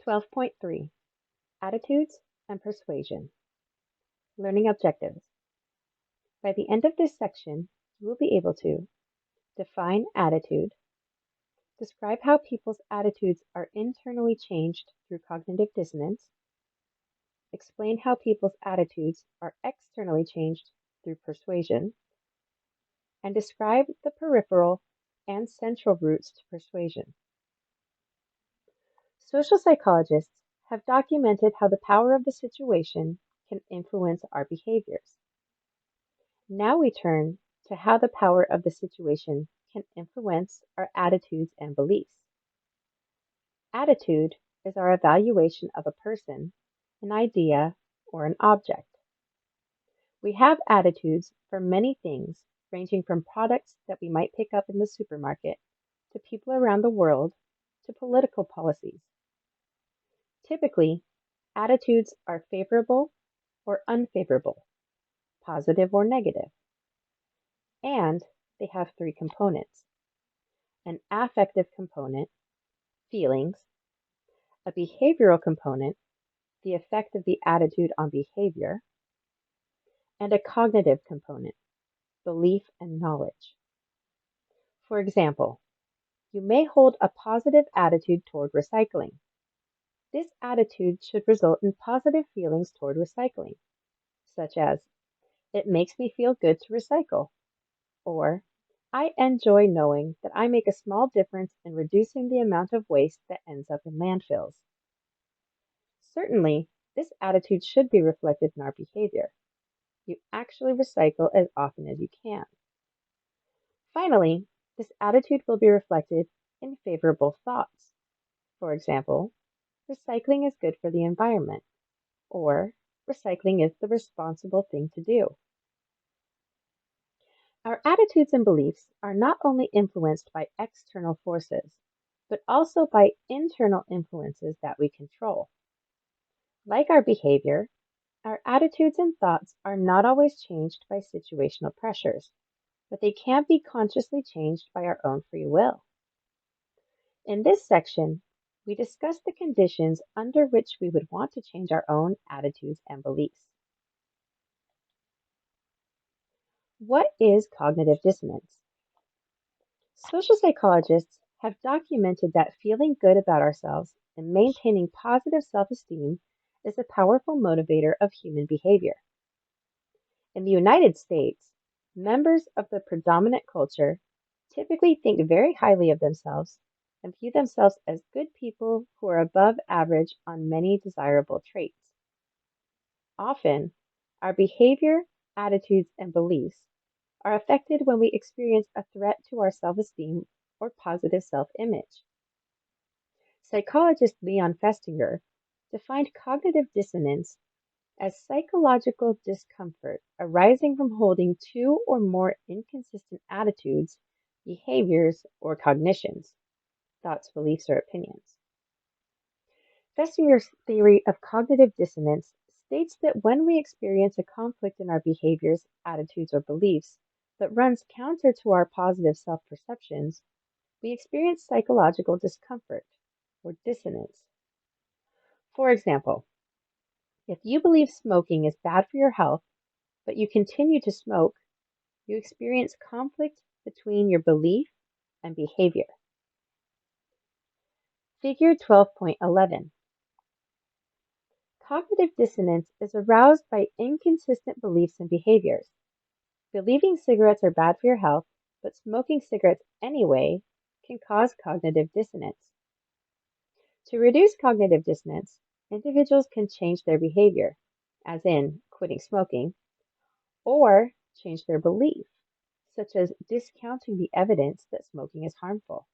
12.3 Attitudes and Persuasion. Learning Objectives. By the end of this section, you will be able to define attitude, describe how people's attitudes are internally changed through cognitive dissonance, explain how people's attitudes are externally changed through persuasion, and describe the peripheral and central routes to persuasion. Social psychologists have documented how the power of the situation can influence our behaviors. Now we turn to how the power of the situation can influence our attitudes and beliefs. Attitude is our evaluation of a person, an idea, or an object. We have attitudes for many things, ranging from products that we might pick up in the supermarket, to people around the world, to political policies. Typically, attitudes are favorable or unfavorable, positive or negative, and they have three components: an affective component, feelings, a behavioral component, the effect of the attitude on behavior, and a cognitive component, belief and knowledge. For example, you may hold a positive attitude toward recycling. This attitude should result in positive feelings toward recycling, such as, it makes me feel good to recycle, or I enjoy knowing that I make a small difference in reducing the amount of waste that ends up in landfills. Certainly, this attitude should be reflected in our behavior. You actually recycle as often as you can. Finally, this attitude will be reflected in favorable thoughts. For example, recycling is good for the environment, or recycling is the responsible thing to do. Our attitudes and beliefs are not only influenced by external forces, but also by internal influences that we control. Like our behavior, our attitudes and thoughts are not always changed by situational pressures, but they can be consciously changed by our own free will. In this section, we discuss the conditions under which we would want to change our own attitudes and beliefs. What is cognitive dissonance? Social psychologists have documented that feeling good about ourselves and maintaining positive self-esteem is a powerful motivator of human behavior. In the United States, members of the predominant culture typically think very highly of themselves and view themselves as good people who are above average on many desirable traits. Often, our behavior, attitudes, and beliefs are affected when we experience a threat to our self-esteem or positive self-image. Psychologist Leon Festinger defined cognitive dissonance as psychological discomfort arising from holding two or more inconsistent attitudes, behaviors, or cognitions, thoughts, beliefs, or opinions. Festinger's theory of cognitive dissonance states that when we experience a conflict in our behaviors, attitudes, or beliefs that runs counter to our positive self-perceptions, we experience psychological discomfort or dissonance. For example, if you believe smoking is bad for your health, but you continue to smoke, you experience conflict between your belief and behavior. Figure 12.11. Cognitive dissonance is aroused by inconsistent beliefs and behaviors. Believing cigarettes are bad for your health, but smoking cigarettes anyway can cause cognitive dissonance. To reduce cognitive dissonance, individuals can change their behavior, as in quitting smoking, or change their belief, such as discounting the evidence that smoking is harmful.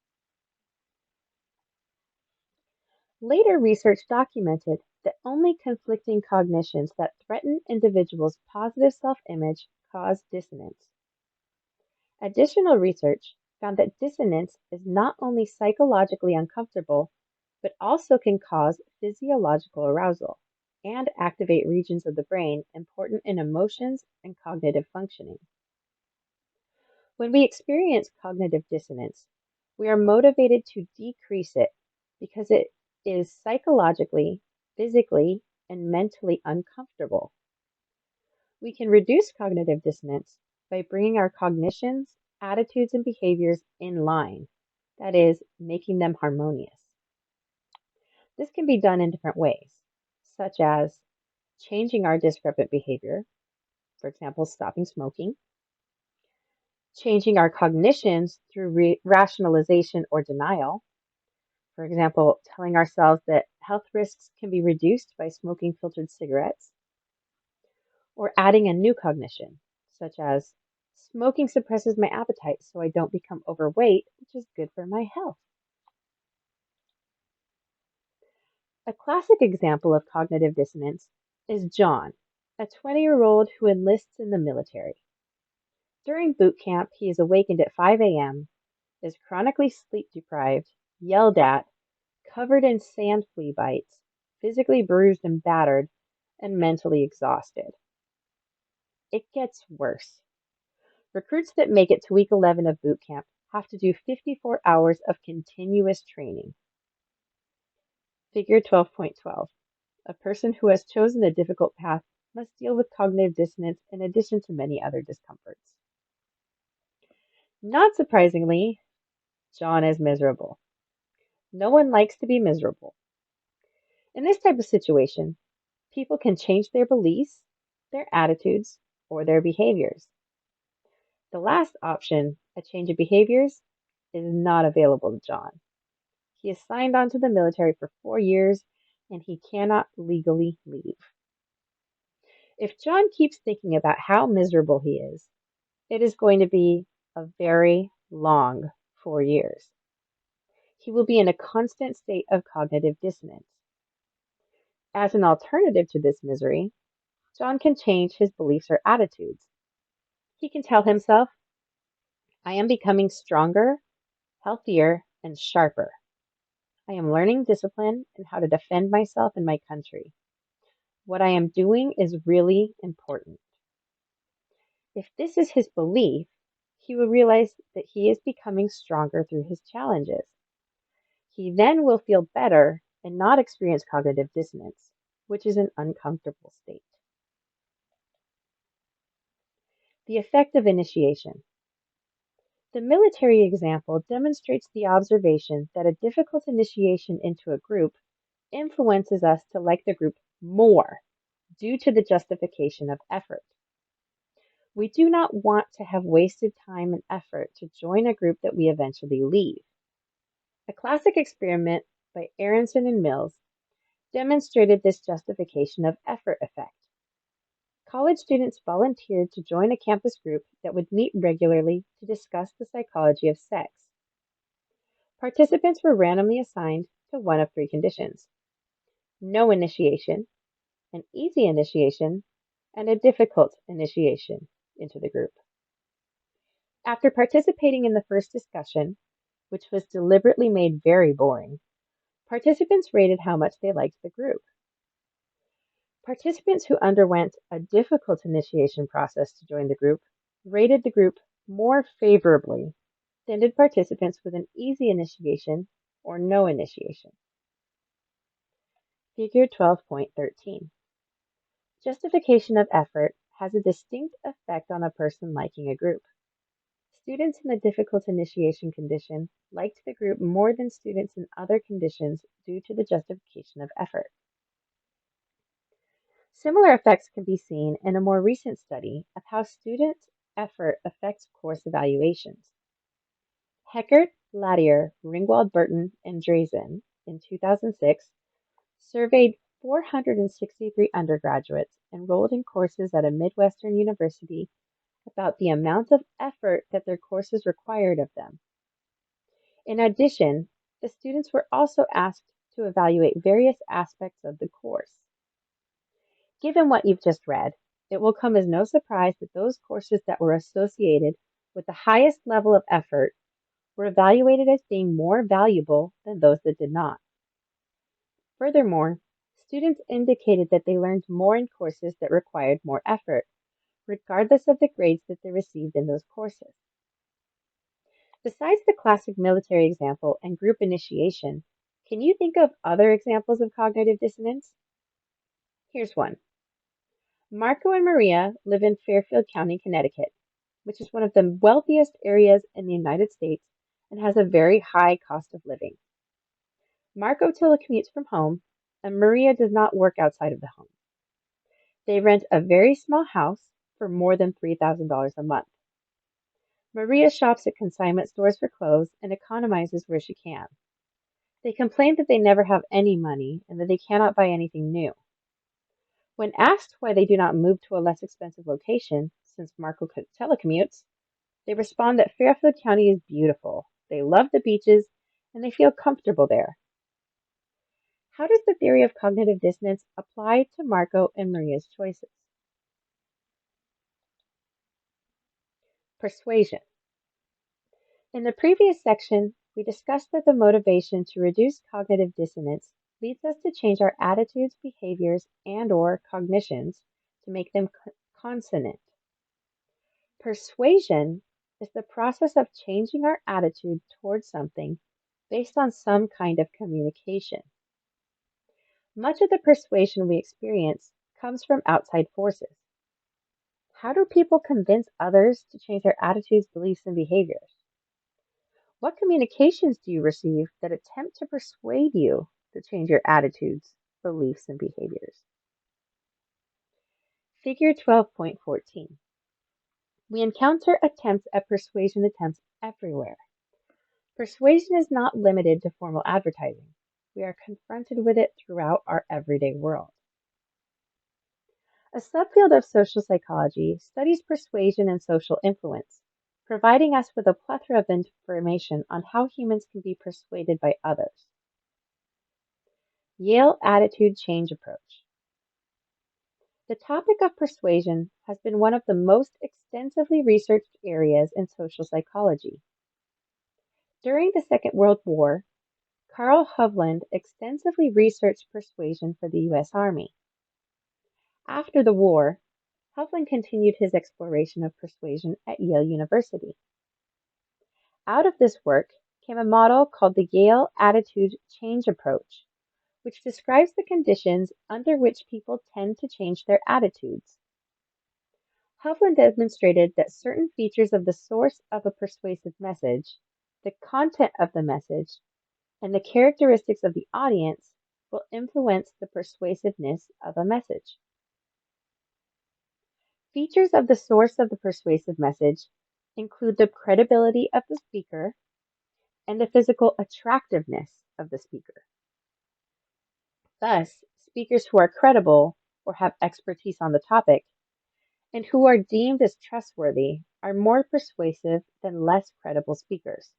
Later research documented that only conflicting cognitions that threaten individuals' positive self-image cause dissonance. Additional research found that dissonance is not only psychologically uncomfortable, but also can cause physiological arousal and activate regions of the brain important in emotions and cognitive functioning. When we experience cognitive dissonance, we are motivated to decrease it because it is psychologically, physically, and mentally uncomfortable. We can reduce cognitive dissonance by bringing our cognitions, attitudes, and behaviors in line, that is, making them harmonious. This can be done in different ways, such as changing our discrepant behavior, for example, stopping smoking, changing our cognitions through rationalization or denial, for example, telling ourselves that health risks can be reduced by smoking filtered cigarettes, or adding a new cognition, such as smoking suppresses my appetite so I don't become overweight, which is good for my health. A classic example of cognitive dissonance is John, a 20-year-old who enlists in the military. During boot camp, he is awakened at 5 a.m., is chronically sleep deprived, yelled at, covered in sand flea bites, physically bruised and battered, and mentally exhausted. It gets worse. Recruits that make it to week 11 of boot camp have to do 54 hours of continuous training. Figure 12.12. A person who has chosen a difficult path must deal with cognitive dissonance in addition to many other discomforts. Not surprisingly, John is miserable. No one likes to be miserable. In this type of situation, people can change their beliefs, their attitudes, or their behaviors. The last option, a change of behaviors, is not available to John. He is signed on to the military for 4 years and he cannot legally leave. If John keeps thinking about how miserable he is, it is going to be a very long 4 years. He will be in a constant state of cognitive dissonance. As an alternative to this misery, John can change his beliefs or attitudes. He can tell himself, I am becoming stronger, healthier, and sharper. I am learning discipline and how to defend myself and my country. What I am doing is really important. If this is his belief, he will realize that he is becoming stronger through his challenges. He then will feel better and not experience cognitive dissonance, which is an uncomfortable state. The effect of initiation. The military example demonstrates the observation that a difficult initiation into a group influences us to like the group more due to the justification of effort. We do not want to have wasted time and effort to join a group that we eventually leave. A classic experiment by Aronson and Mills demonstrated this justification of effort effect. College students volunteered to join a campus group that would meet regularly to discuss the psychology of sex. Participants were randomly assigned to one of 3 conditions: no initiation, an easy initiation, and a difficult initiation into the group. After participating in the first discussion, which was deliberately made very boring, participants rated how much they liked the group. Participants who underwent a difficult initiation process to join the group rated the group more favorably than did participants with an easy initiation or no initiation. Figure 12.13. Justification of effort has a distinct effect on a person liking a group. Students in the difficult initiation condition liked the group more than students in other conditions due to the justification of effort. Similar effects can be seen in a more recent study of how student effort affects course evaluations. Heckert, Latier, Ringwald Burton, and Drazen in 2006 surveyed 463 undergraduates enrolled in courses at a Midwestern university about the amount of effort that their courses required of them. In addition, the students were also asked to evaluate various aspects of the course. Given what you've just read, it will come as no surprise that those courses that were associated with the highest level of effort were evaluated as being more valuable than those that did not. Furthermore, students indicated that they learned more in courses that required more effort, regardless of the grades that they received in those courses. Besides the classic military example and group initiation, Can you think of other examples of cognitive dissonance? Here's one. Marco and Maria live in Fairfield County, Connecticut, which is one of the wealthiest areas in the United States and has a very high cost of living. Marco telecommutes from home, and Maria does not work outside of the home. They rent a very small house for more than $3,000 a month. Maria shops at consignment stores for clothes and economizes where she can. They complain that they never have any money and that they cannot buy anything new. When asked why they do not move to a less expensive location, since Marco telecommutes, they respond that Fairfield County is beautiful, they love the beaches, and they feel comfortable there. How does the theory of cognitive dissonance apply to Marco and Maria's choices? Persuasion. In the previous section, we discussed that the motivation to reduce cognitive dissonance leads us to change our attitudes, behaviors, and/or cognitions to make them consonant. Persuasion is the process of changing our attitude towards something based on some kind of communication. Much of the persuasion we experience comes from outside forces. How do people convince others to change their attitudes, beliefs, and behaviors? What communications do you receive that attempt to persuade you to change your attitudes, beliefs, and behaviors? Figure 12.14. We encounter attempts at persuasion attempts everywhere. Persuasion is not limited to formal advertising. We are confronted with it throughout our everyday world. A subfield of social psychology studies persuasion and social influence, providing us with a plethora of information on how humans can be persuaded by others. Yale Attitude Change Approach. The topic of persuasion has been one of the most extensively researched areas in social psychology. During the Second World War, Carl Hovland extensively researched persuasion for the U.S. Army. After the war, Hovland continued his exploration of persuasion at Yale University. Out of this work came a model called the Yale Attitude Change Approach, which describes the conditions under which people tend to change their attitudes. Hovland demonstrated that certain features of the source of a persuasive message, the content of the message, and the characteristics of the audience will influence the persuasiveness of a message. Features of the source of the persuasive message include the credibility of the speaker and the physical attractiveness of the speaker. Thus, speakers who are credible or have expertise on the topic and who are deemed as trustworthy are more persuasive than less credible speakers.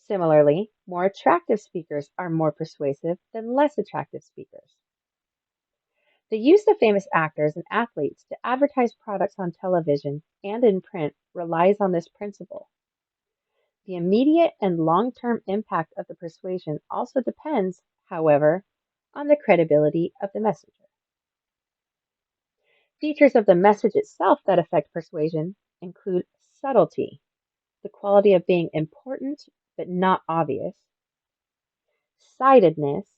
Similarly, more attractive speakers are more persuasive than less attractive speakers. The use of famous actors and athletes to advertise products on television and in print relies on this principle. The immediate and long-term impact of the persuasion also depends, however, on the credibility of the messenger. Features of the message itself that affect persuasion include subtlety, the quality of being important but not obvious, sidedness,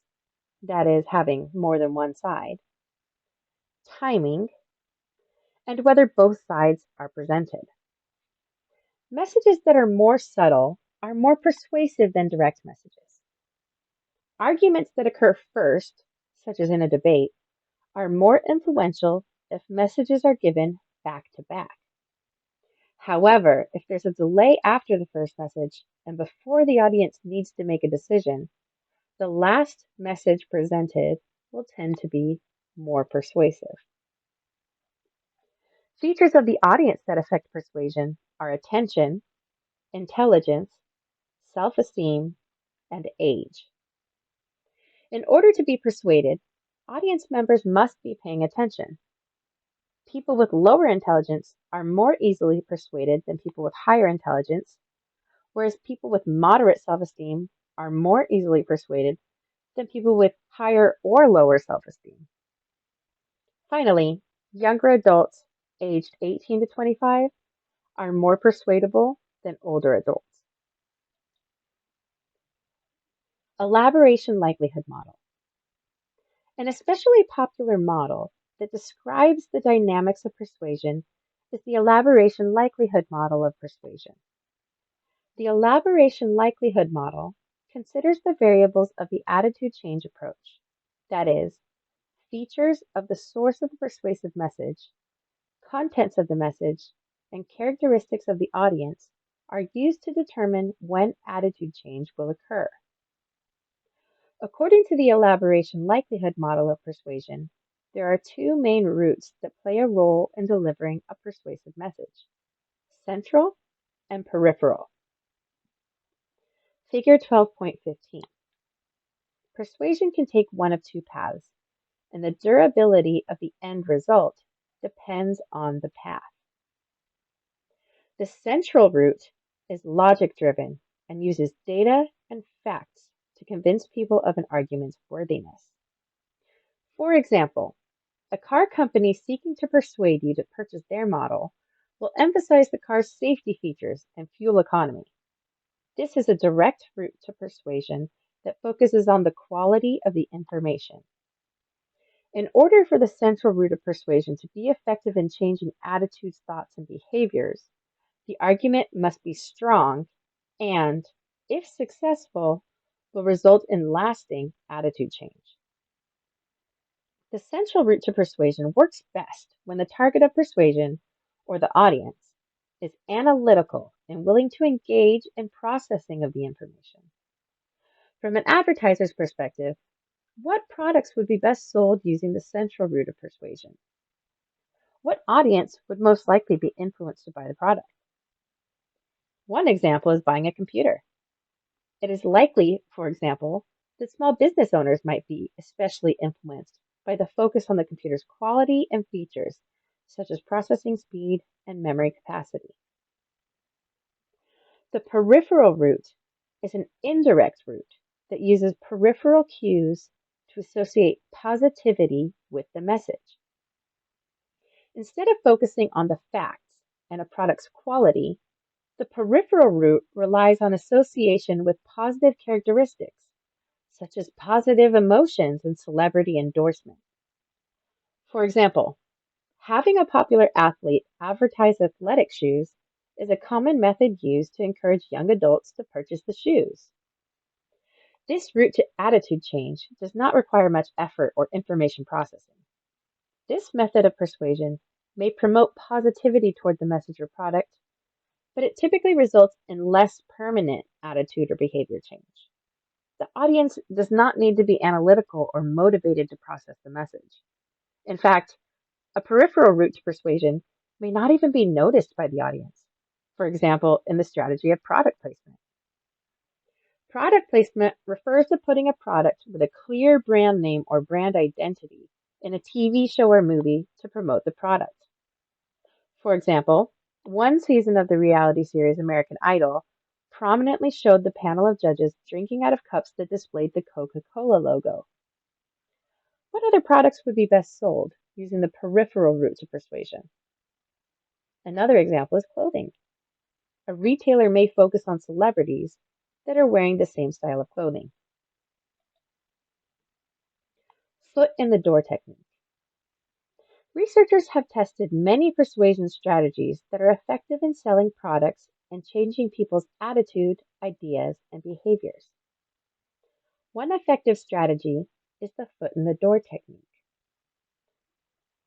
that is, having more than one side, timing, and whether both sides are presented. Messages that are more subtle are more persuasive than direct messages. Arguments that occur first, such as in a debate, are more influential if messages are given back to back. However, if there's a delay after the first message and before the audience needs to make a decision, the last message presented will tend to be more persuasive. Features of the audience that affect persuasion are attention, intelligence, self-esteem, and age. In order to be persuaded, audience members must be paying attention. People with lower intelligence are more easily persuaded than people with higher intelligence, whereas people with moderate self-esteem are more easily persuaded than people with higher or lower self-esteem. Finally, younger adults aged 18 to 25 are more persuadable than older adults. Elaboration likelihood model. An especially popular model that describes the dynamics of persuasion is the elaboration likelihood model of persuasion. The elaboration likelihood model considers the variables of the attitude change approach, that is, features of the source of the persuasive message, contents of the message, and characteristics of the audience are used to determine when attitude change will occur. According to the elaboration likelihood model of persuasion, there are two main routes that play a role in delivering a persuasive message: central and peripheral. Figure 12.15. Persuasion can take one of two paths, and the durability of the end result depends on the path. The central route is logic-driven and uses data and facts to convince people of an argument's worthiness. For example, a car company seeking to persuade you to purchase their model will emphasize the car's safety features and fuel economy. This is a direct route to persuasion that focuses on the quality of the information. In order for the central route of persuasion to be effective in changing attitudes, thoughts, and behaviors, the argument must be strong and, if successful, will result in lasting attitude change. The central route to persuasion works best when the target of persuasion, or the audience, is analytical and willing to engage in processing of the information. From an advertiser's perspective, what products would be best sold using the central route of persuasion? What audience would most likely be influenced to buy the product? One example is buying a computer. It is likely, for example, that small business owners might be especially influenced by the focus on the computer's quality and features, such as processing speed and memory capacity. The peripheral route is an indirect route that uses peripheral cues to associate positivity with the message. Instead of focusing on the facts and a product's quality, the peripheral route relies on association with positive characteristics, such as positive emotions and celebrity endorsement. For example, having a popular athlete advertise athletic shoes is a common method used to encourage young adults to purchase the shoes. This route to attitude change does not require much effort or information processing. This method of persuasion may promote positivity toward the message or product, but it typically results in less permanent attitude or behavior change. The audience does not need to be analytical or motivated to process the message. In fact, a peripheral route to persuasion may not even be noticed by the audience. For example, in the strategy of product placement. Product placement refers to putting a product with a clear brand name or brand identity in a TV show or movie to promote the product. For example, one season of the reality series American Idol prominently showed the panel of judges drinking out of cups that displayed the Coca-Cola logo. What other products would be best sold using the peripheral route to persuasion? Another example is clothing. A retailer may focus on celebrities that are wearing the same style of clothing. Foot in the door technique. Researchers have tested many persuasion strategies that are effective in selling products and changing people's attitude, ideas, and behaviors. One effective strategy is the foot in the door technique.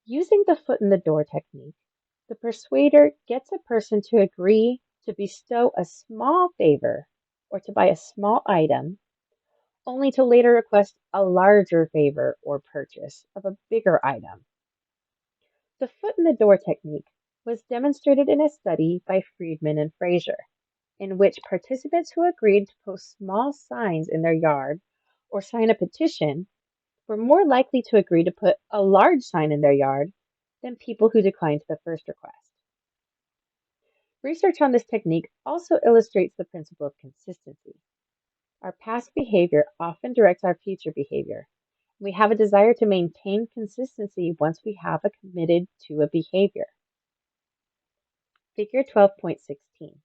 Using the foot in the door technique, the persuader gets a person to agree to bestow a small favor or to buy a small item, only to later request a larger favor or purchase of a bigger item. The foot in the door technique was demonstrated in a study by Friedman and Fraser, in which participants who agreed to post small signs in their yard or sign a petition were more likely to agree to put a large sign in their yard than people who declined the first request. Research on this technique also illustrates the principle of consistency. Our past behavior often directs our future behavior. We have a desire to maintain consistency once we have committed to a behavior. Figure 12.16.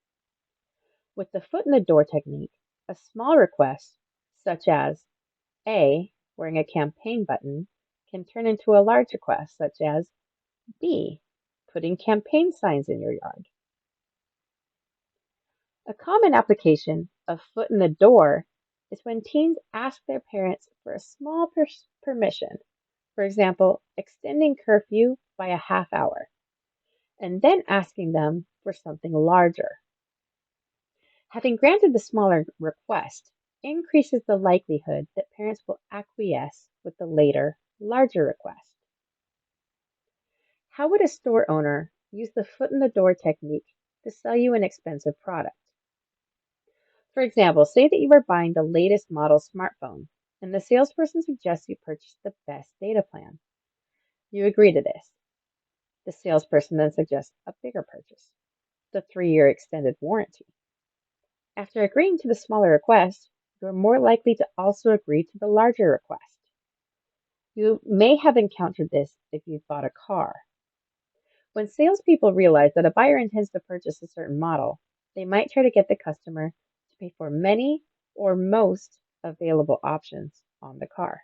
With the foot in the door technique, a small request, such as A, wearing a campaign button, can turn into a large request, such as B, putting campaign signs in your yard. A common application of foot in the door is when teens ask their parents for a small permission, for example, extending curfew by a half hour, and then asking them for something larger. Having granted the smaller request increases the likelihood that parents will acquiesce with the later, larger request. How would a store owner use the foot in the door technique to sell you an expensive product? For example, say that you are buying the latest model smartphone and the salesperson suggests you purchase the best data plan. You agree to this. The salesperson then suggests a bigger purchase, the 3-year extended warranty. After agreeing to the smaller request, you are more likely to also agree to the larger request. You may have encountered this if you've bought a car. When salespeople realize that a buyer intends to purchase a certain model, they might try to get the customer to pay for many or most available options on the car.